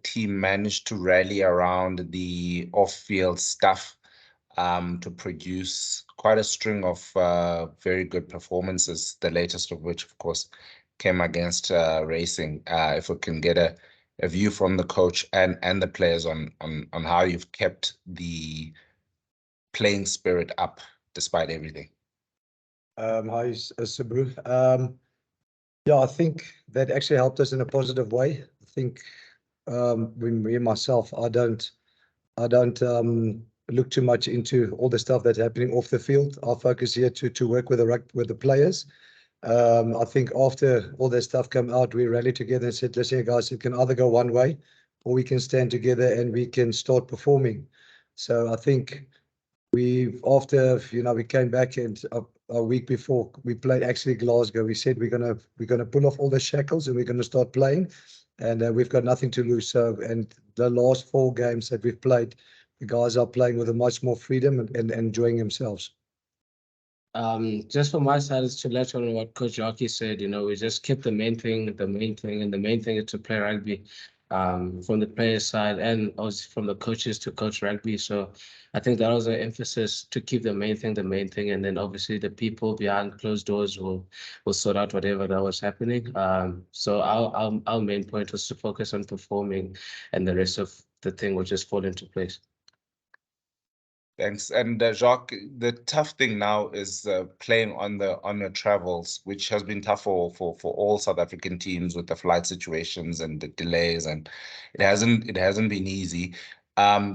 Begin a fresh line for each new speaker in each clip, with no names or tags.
team managed to rally around the off-field stuff to produce quite a string of very good performances, the latest of which, of course, came against Racing. If we can get a view from the coach and the players on how you've kept the playing spirit up despite everything.
Hi, Sabru. Yeah, I think that actually helped us in a positive way. I think when me and myself, I don't look too much into all the stuff that's happening off the field. Our focus here to work with the players. I think after all that stuff came out, we rallied together and said, listen, guys, it can either go one way or we can stand together and we can start performing. So I think after we came back and a week before we played actually Glasgow, we said we're gonna pull off all the shackles and we're gonna start playing, and we've got nothing to lose. So, and the last 4 games that we've played, the guys are playing with a much more freedom and enjoying themselves.
Just from my side, is to let on what Coach Jaque said. We just kept the main thing, and the main thing is to play rugby. From the players' side and also from the coaches to coach rugby. So I think that was an emphasis to keep the main thing, and then obviously the people behind closed doors will sort out whatever that was happening. So our main point was to focus on performing, and the rest of the thing will just fall into place.
Thanks. And Jacques, the tough thing now is playing on your travels, which has been tough for all South African teams with the flight situations and the delays, and it hasn't been easy.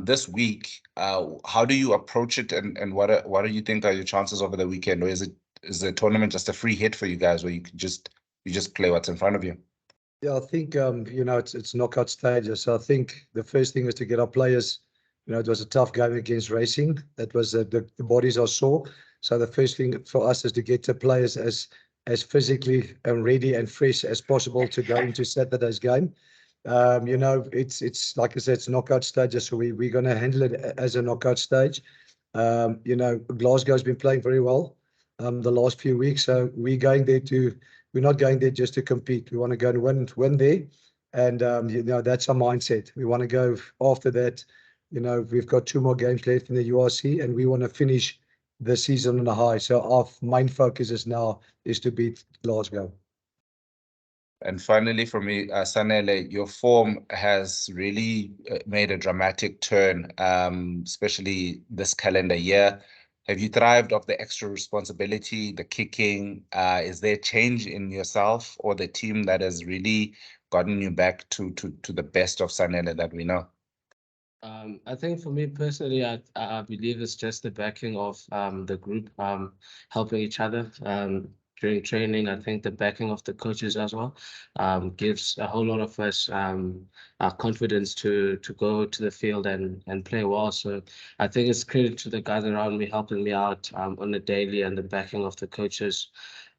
This week, how do you approach it, and what do you think are your chances over the weekend, or is the tournament just a free hit for you guys where you just play what's in front of you?
Yeah, I think it's knockout stages. So I think the first thing is to get our players. It was a tough game against Racing. That was the bodies are sore. So the first thing for us is to get the players as physically and ready and fresh as possible to go into Saturday's game. It's like I said, it's knockout stages, so we're going to handle it as a knockout stage. Glasgow's been playing very well the last few weeks, so we're not going there just to compete. We want to go and win there, and that's our mindset. We want to go after that. We've got 2 more games left in the URC, and we want to finish the season on a high. So our main focus is to beat Glasgow.
And finally, for me, Sanele, your form has really made a dramatic turn, especially this calendar year. Have you thrived off the extra responsibility, the kicking? Is there change in yourself or the team that has really gotten you back to the best of Sanele that we know?
I think for me personally, I believe it's just the backing of the group, helping each other during training. I think the backing of the coaches as well gives a whole lot of us confidence to go to the field and play well. So I think it's credit to the guys around me helping me out on the daily, and the backing of the coaches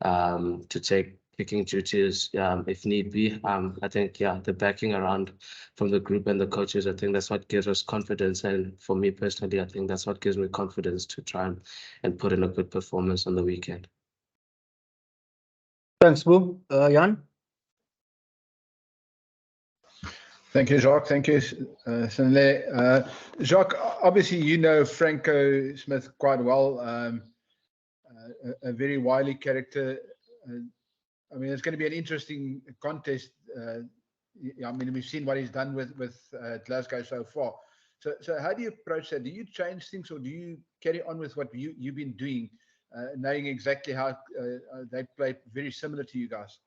to take picking duties if need be. I think, the backing around from the group and the coaches, I think that's what gives us confidence. And for me personally, I think that's what gives me confidence to try and put in a good performance on the weekend.
Thanks, Boo. Jan?
Thank you, Jacques. Thank you, Sanele. Jacques, obviously Franco Smith quite well, a very wily character. It's going to be an interesting contest. We've seen what he's done with Glasgow so far. So how do you approach that? Do you change things, or do you carry on with what you've been doing, knowing exactly how they play very similar to you guys?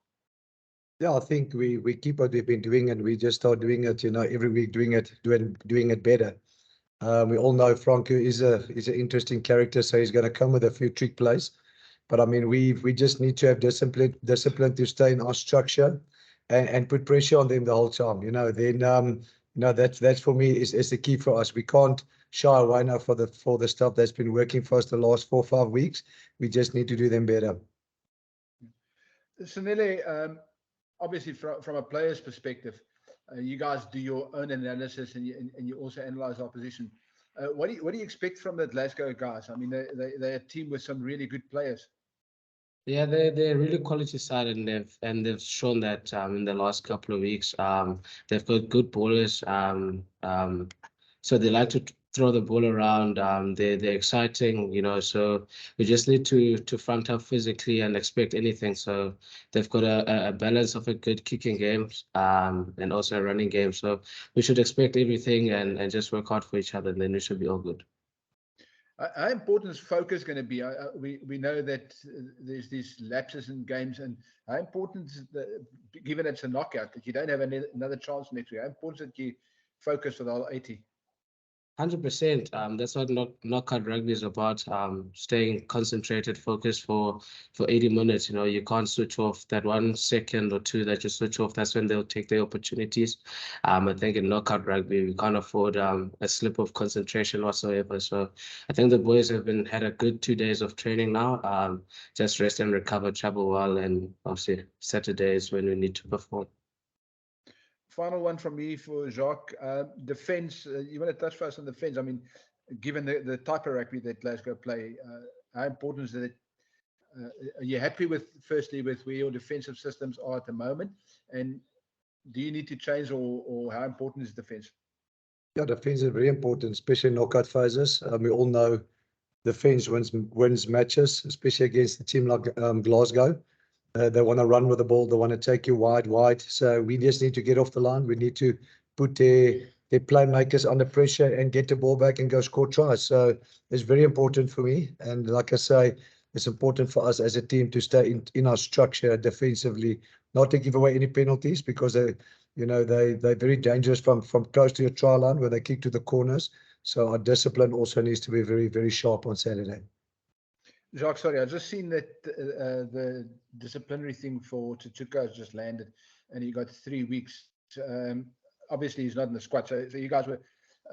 Yeah, I think we keep what we've been doing, and we just start doing it, every week, doing it better. We all know Franco is an interesting character, so he's going to come with a few trick plays. But we just need to have discipline to stay in our structure and put pressure on them the whole time. That's for me is the key for us. We can't shy away now for the stuff that's been working for us the last 4 or 5 weeks. We just need to do them better.
Sanele, obviously from a player's perspective, you guys do your own analysis and you also analyze opposition. What do you expect from the Glasgow guys? They're a team with some really good players.
Yeah, they're really quality side, and they've shown that in the last couple of weeks. They've got good bowlers. So they like to throw the ball around. They're exciting, you know. So we just need to front up physically and expect anything. So they've got a balance of a good kicking game, and also a running game. So we should expect everything and just work hard for each other, and then we should be all good.
How important is focus going to be? We know that there's these lapses in games, and how important is given it's a knockout, that you don't have another chance next week? How important is that you focus for the whole 80?
100%. That's what knockout rugby is about. Staying concentrated, focused for 80 minutes. You know, you can't switch off. That 1 second or two that you switch off, that's when they'll take their opportunities. I think in knockout rugby, we can't afford a slip of concentration whatsoever. So I think the boys had a good 2 days of training now. Just rest and recover, travel well, and obviously Saturdays when we need to perform.
Final one from me for Jacques. Defense, you want to touch first on defense? I mean, given the type of rugby that Glasgow play, how important is it? Are you happy firstly with where your defensive systems are at the moment? And do you need to change, or how important is defense?
Yeah, defense is very important, especially in knockout phases. We all know defense wins matches, especially against a team like Glasgow. They want to run with the ball. They want to take you wide. So we just need to get off the line. We need to put their playmakers under pressure and get the ball back and go score tries. So it's very important for me. And like I say, it's important for us as a team to stay in our structure defensively, not to give away any penalties, because they're very dangerous from close to your try line where they kick to the corners. So our discipline also needs to be very, very sharp on Saturday.
Jacques, sorry, I've just seen that the disciplinary thing for Tutuka has just landed, and he got 3 weeks. Obviously, he's not in the squad, so you guys were.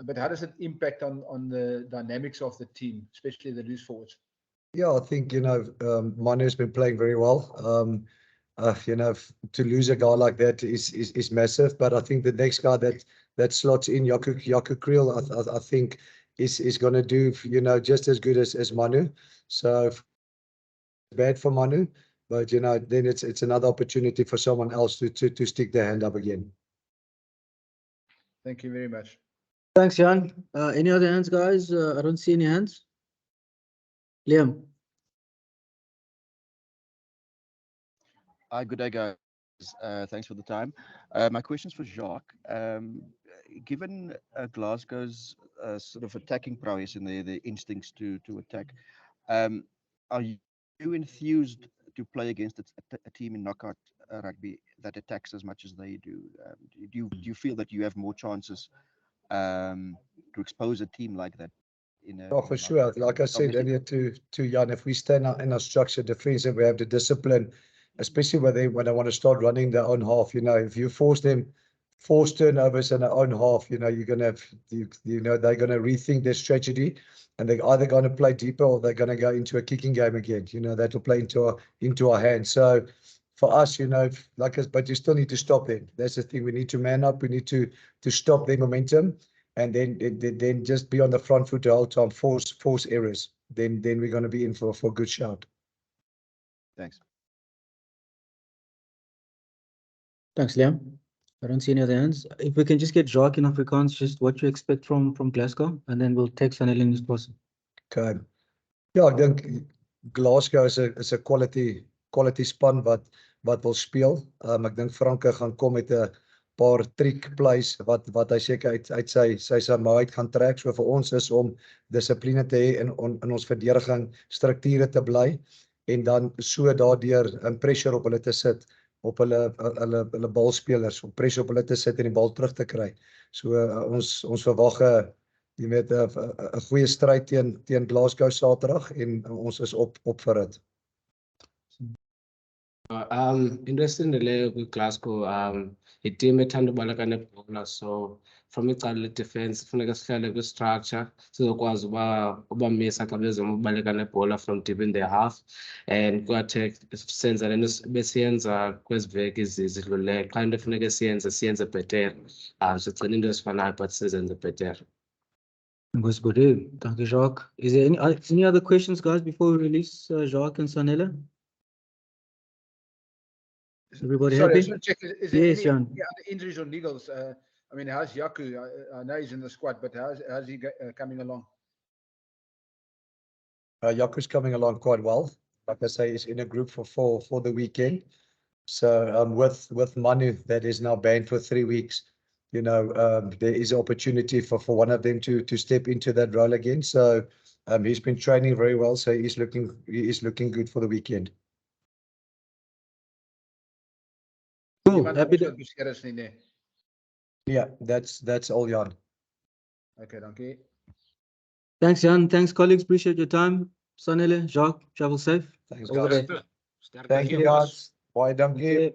But how does it impact on the dynamics of the team, especially the loose forwards?
Yeah, I think Manu has been playing very well. To lose a guy like that is massive. But I think the next guy that slots in, Jaque Fourie, I think is going to do just as good as Manu. So bad for Manu, but then it's another opportunity for someone else to stick their hand up again.
Thank you very much.
Thanks, Jan. Any other hands, guys? I don't see any hands. Liam.
Hi, good day, guys. Thanks for the time. My question's for Jacques. Given Glasgow's sort of attacking prowess and the instincts to attack, are you enthused to play against a team in knockout rugby that attacks as much as they do? Do you feel that you have more chances to expose a team like that?
Oh, for sure. Like I said earlier to Jan, if we stand in our structure defense and we have the discipline, especially when they want to start running their own half, if you force turnovers in their own half, you're going to have, they're going to rethink their strategy, and they're either going to play deeper or they're going to go into a kicking game again. That will play into our hands. So for us, but you still need to stop them. That's the thing. We need to man up. We need to stop their momentum, and then just be on the front foot the whole time. Force errors. Then we're going to be in for a good shot.
Thanks.
Thanks, Liam. I don't see any other hands. If we can just get Jacques in Afrikaans, just what you expect from Glasgow, and then we'll take Sanele in this person.
Okay. Yeah, I think Glasgow is a quality span wat wil speel. Ek dink Franke gaan kom met 'n paar trick plays wat hy seker uit sy uit gaan trek. So vir ons is om dissipline te hê in ons verdediging, strukture te bly, en dan so daardeur 'n pressure op hulle te sit, op hulle balspelers, om pressure op hulle te sit en die bal terug te kry. So ons verwag 'n goeie stryd teen Glasgow Saterdag, en ons is op vir dit.
Interested in the layer with Glasgow. Team ethanda ubaleka nebhola, so from icala defense kufuneka sihlale kwi-structure sizokwazi uba misa xa bezama ubaleka nebhola from deep in their half, and kwi-attack senza lento besiyenza kwezi veki zidlulileyo. Xa into efuneka siyenze bhetere, sigcina into ezifanayo but sizenze bhetere.
Thank you, Jacques. Is there any other questions, guys, before we release Jacques and Sanele? Everybody
Sorry, I
happy?
just want to check. Is there
Yes,
any
Jan.
other injuries or niggles? I mean, how's Jaque? I know he's in the squad, but how's he coming along?
Jaco's coming along quite well. Like I say, he's in a group for the weekend. So with Manu that is now banned for 3 weeks, there is opportunity for one of them to step into that role again. So he's been training very well. So he is looking good for the weekend.
Cool.
Niemand
Happy
anders
to.
wat beseer is nie, nee.
Yeah, that's all, Jan.
Okay, dankie.
Thanks, Jan. Thanks, colleagues. Appreciate your time. Sanele, Jacques, travel safe.
Thanks,
All the
guys.
best.
Thank you, guys. Bye, dankie.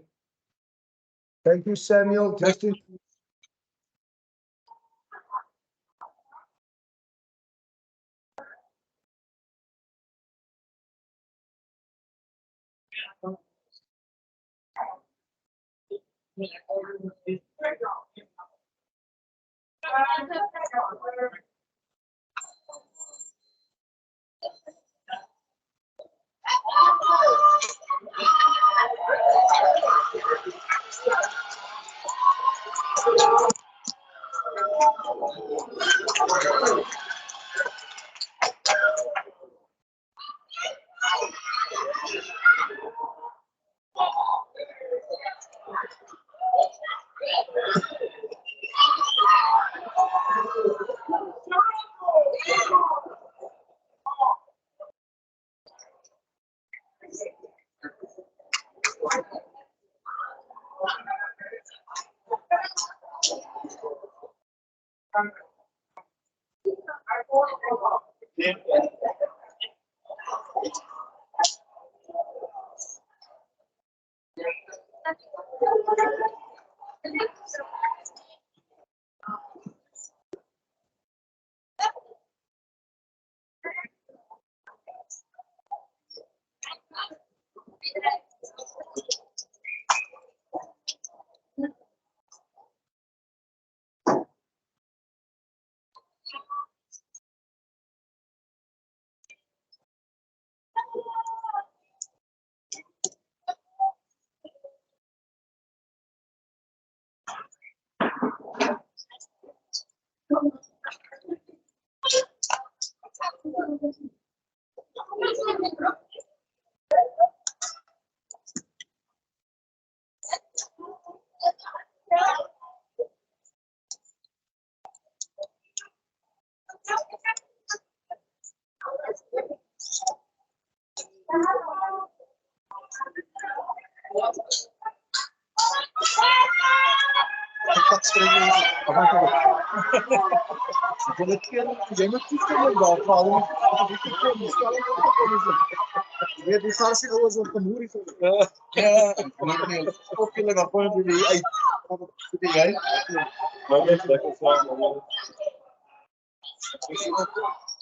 Thank you, Samuel. Justin.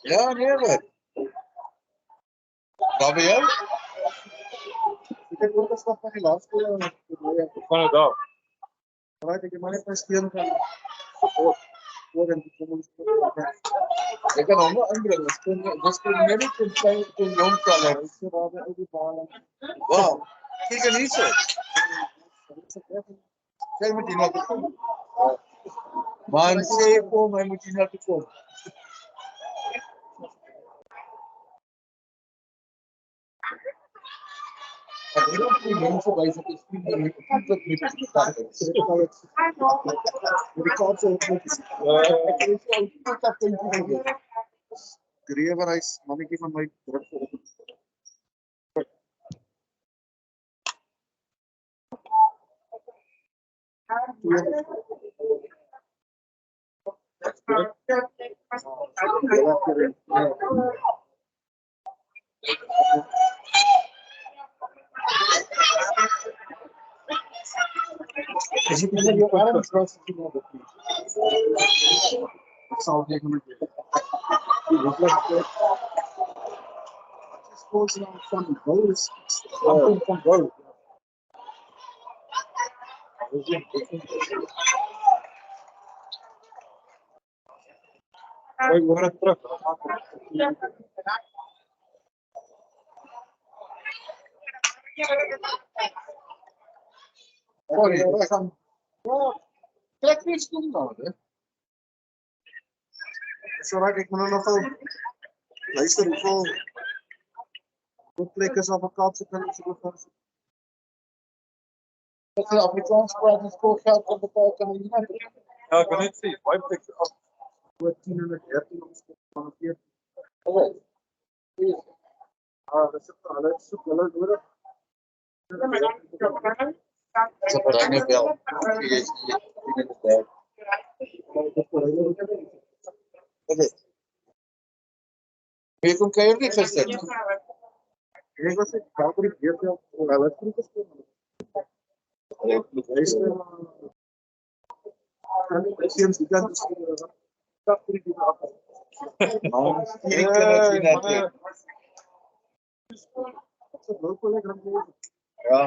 Ja, nee, maar. Waar ben jij? Ik heb ook een stap van die laatste. Van het af. Right, ik heb maar even een ik kan allemaal andere. Dat kun je niet in jong kallen. Wauw. Kijk er niet zo. Zij moet je naar komen. Man, zeg kom, hij moet je naar komen. Ik denk dat mensen bij zich is niet meer dat met staan. Ik kan zo Grevenhuis, mannetjie van my druk vir op. As jy kan jou arms vas te maak. Ek sal dit net doen. Sports van goals. Van goal. Oi, hoor terug.
Sorry, trek nie skoen nou, hè.
Dis alright, ek moet nou nog gou luister hoeveel plekke is Afrikaanse kinders so goed.
As jy Afrikaans praat, is skoolgeld kan betaal kan jy nie.
Ja, ek wil net sê, baie plekke af.
Oor 10 en 13 ons van 14. Dis hulle soek hulle nodig.
Dis 'n bruine bel. Jy dit daar. Wie kom kuier nie gister?
Ek was ek daar vir die beurtel hulle het goed gespeel. Kan ek sien die kant stap vir die af.
Maar hierdie kinders hier net. Ja.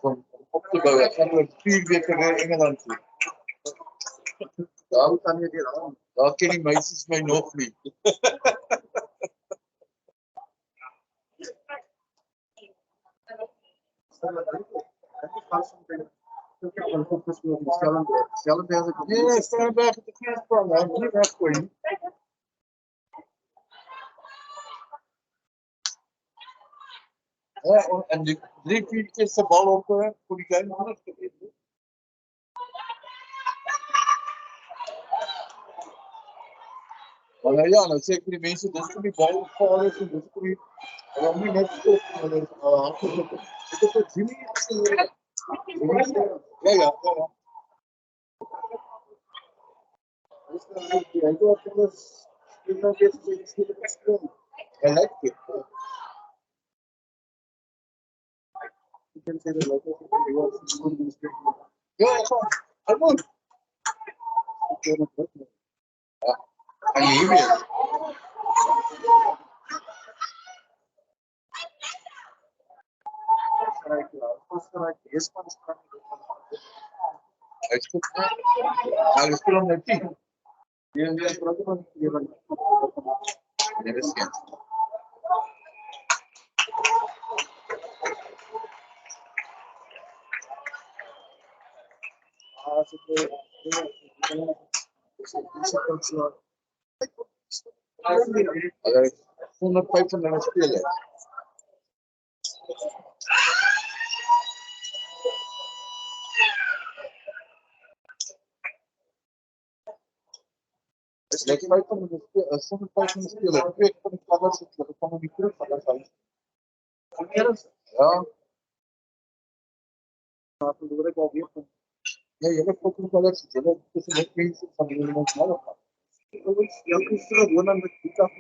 Om op te bou, ek gaan oor 4 weke na Engeland toe.
Daar kan jy dit aan.
Daar ken die meisies my nog nie. Nee, Stellenberg het 'n kruisbaan, hè, nie weggooi nie. Ja, en die 3-4 keer se bal op vir die game anders gewees. Maar nou ja, nou sê ek vir die mense, dis vir die bal gevaar is en dis vir die hulle moet net stop en hulle hardloop. Ek het dit Jimmy gesê. Ja, ja, ja.
Dis nou die eindelijk is dit nou weer so iets wat ek speel.
En like dit.
Ek kan sê dat loop op die wat skoon doen speel.
Ja, ja, moet.
Ek kan dit ook.
Ja. En hier weer. Ek speel. Ek speel met 10.
Ja, ja, praat maar hier.
Dit is geen.
As ek
Hulle 195 spelers. Dis net 195 spelers. Twee van die covers het hulle kom in die groep van hulle. Ja.
Maar verloor ek al weer.
Ja, jy het ook nog wel eens jy het tussen die mense van die ons nou gehad.
Ek wil elke keer gewoon aan met die kaf.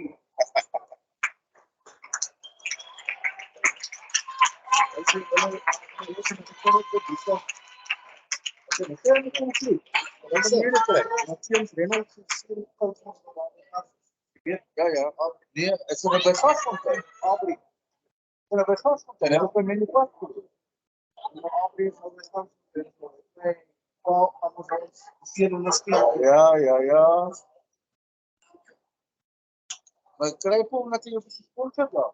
Ek sê hulle is met die groot dis. Ek sê nie kom nie. Ek sê nie kry. Maar teens Reynolds se kant van daar.
Ja, ja. Nee, ek sê by Gasfontein.
Abri.
En by Gasfontein het ek my nie pas gedoen.
Maar Abri is al bestaan. Wel, ons sien hulle speel.
Ja, ja, ja. Maar kry hom net jy op die sponsor daar.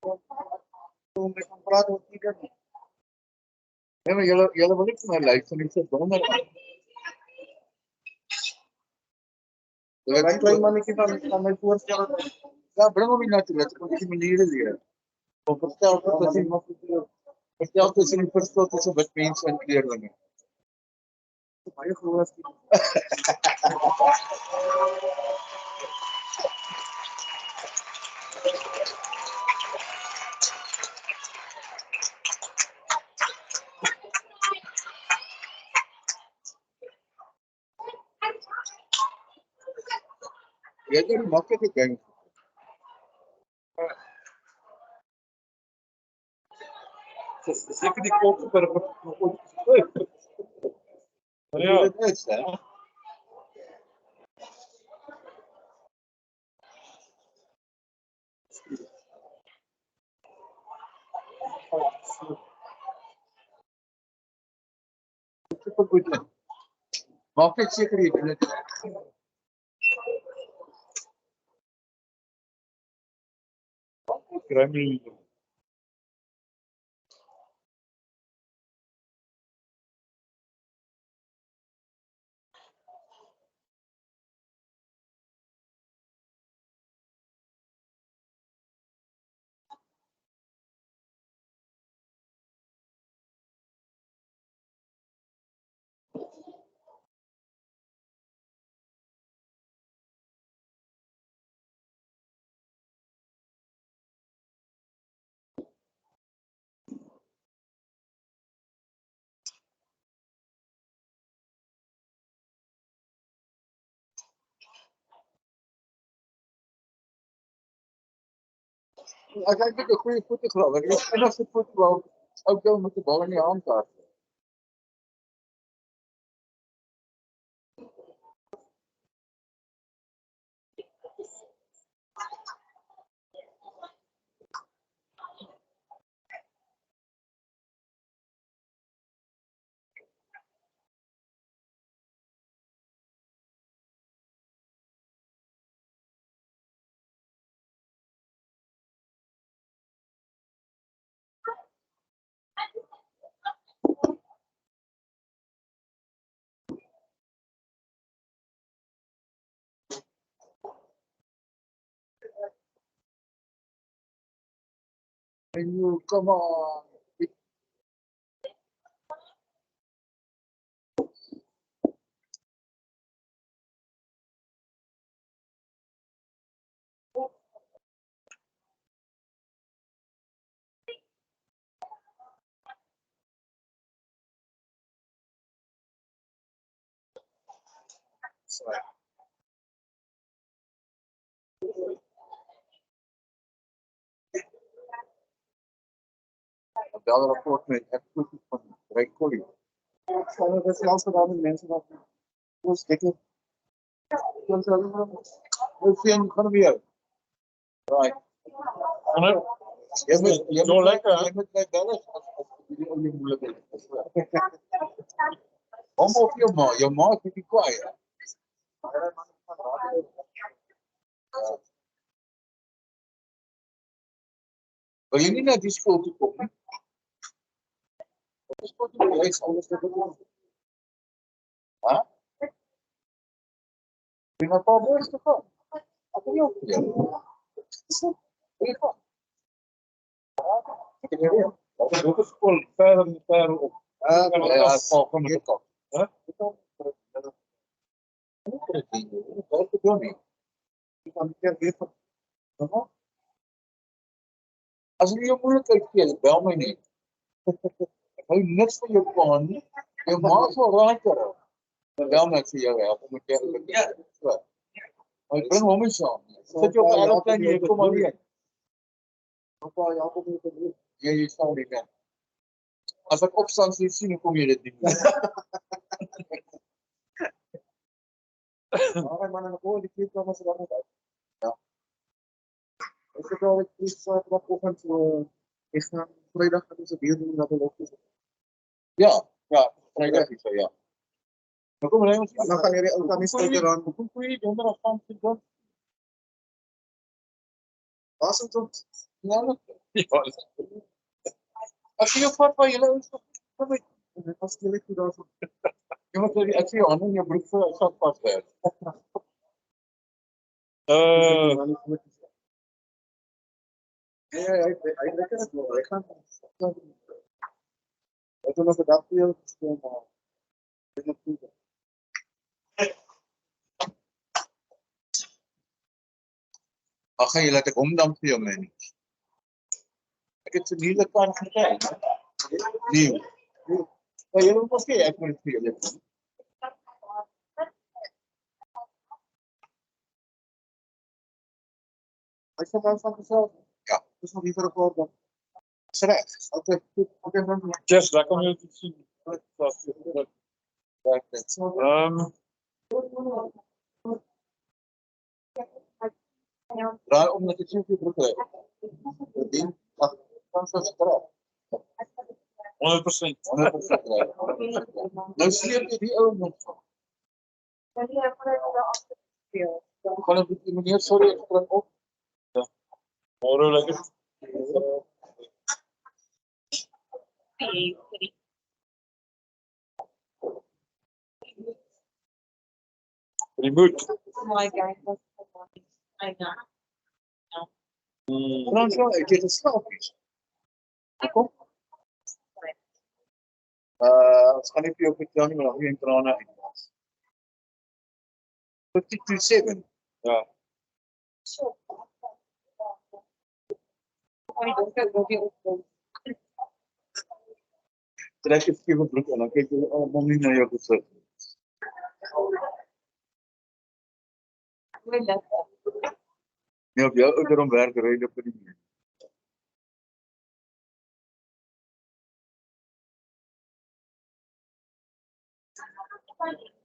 Om met hom praat oor die ding.
Ja, maar julle wil nie vir my lyk van die se donder.
Jy klein mannetjie van my voorstel.
Ja, bring hom hier na toe, laat ek hom die maniere leer. Om vertel wat jy mag doen. Vertel tussen die verskil tussen wit mense en kleurlinge.
Baie groot.
Jy het 'n maklike ding.
Seker die kop per
Ja, dit is hè. Super goed. Maak ek seker jy doen dit.
kry my
Ek dink 'n goeie fotograaf. Ek is enigste fotograaf ou met 'n bal in die hand daar. And you come on. Sorry. Bel rapport met ek van Rugby. Sal dit selfs gedaan met mense wat ons dit nie. Ons sal ons sien gaan weer. Right. Jy moet lekker, jy moet net bel as die ou nie moeilik is. Kom op jou ma is bietjie kwaai. Wil jy nie na die skool toe kom nie? Die skool toe jy alles te doen. Hæ? Jy moet pas boos te kom. Ek wil jou. Ek het skool verder op. Ja, kom hier kom. Hæ? Wat doen jy? Ek kan nie weer van. As jy jou moeilikheid gee, bel my net. Ek hou niks van jou plan nie. Jou ma sal raai kry. Dan bel my vir jou help om te doen. Ja. So. Ek bring hom eens aan. Sit jou op 'n aeroplan hier, kom alleen. Papa, ja, kom jy te doen. Jy sal nie kan. As ek opstaan sien kom jy dit nie. Maar man, en die kies kom as dan uit. Ja. Ek het al iets wat oggend so is dan Vrydag het ons 'n bier doen dat hulle op is. Ja, Vrydag is ja. Nou kom ons dan gaan hierdie ou tannie steker aan. Kom jy donderdag gaan sit dan. Was dit tot ja. As jy vat van julle ons kom met dit was skielik goed daarso. Jy moet ek sê aan in jou broek vir sak pas werk. Ja, hy lekker het wel. Hy gaan. Ek het nog 'n dag hier gestaan maar dit moet goed. Ag, jy laat ek omdank vir jou man. Ek het 'n nuwe kar gekry. Nee. Ja, jy moet mos kyk ek moet vir jou. Ek sê dan van myself. Ja, dis nog nie vir 'n paar dan. Reg. Okay, okay dan.
Just lekker om jou te sien.
Draai om met die sien broek. Dit kan so skraap.
100%.
Nou sleep jy die ou nog. Kan ek die meneer sorry ek spring op.
Môre lekker. Reboot.
My guy was I know.
Dan sou ek dit slaap. Kom. Ons gaan nie vir jou vertel nie, maar nog nie trane uit. 52.7.
Ja.
So. I don't know.
Trek jy vir broek en dan kyk jy almal nie na jou gesit. Nie op jou ouder om werk ry op die
Bye.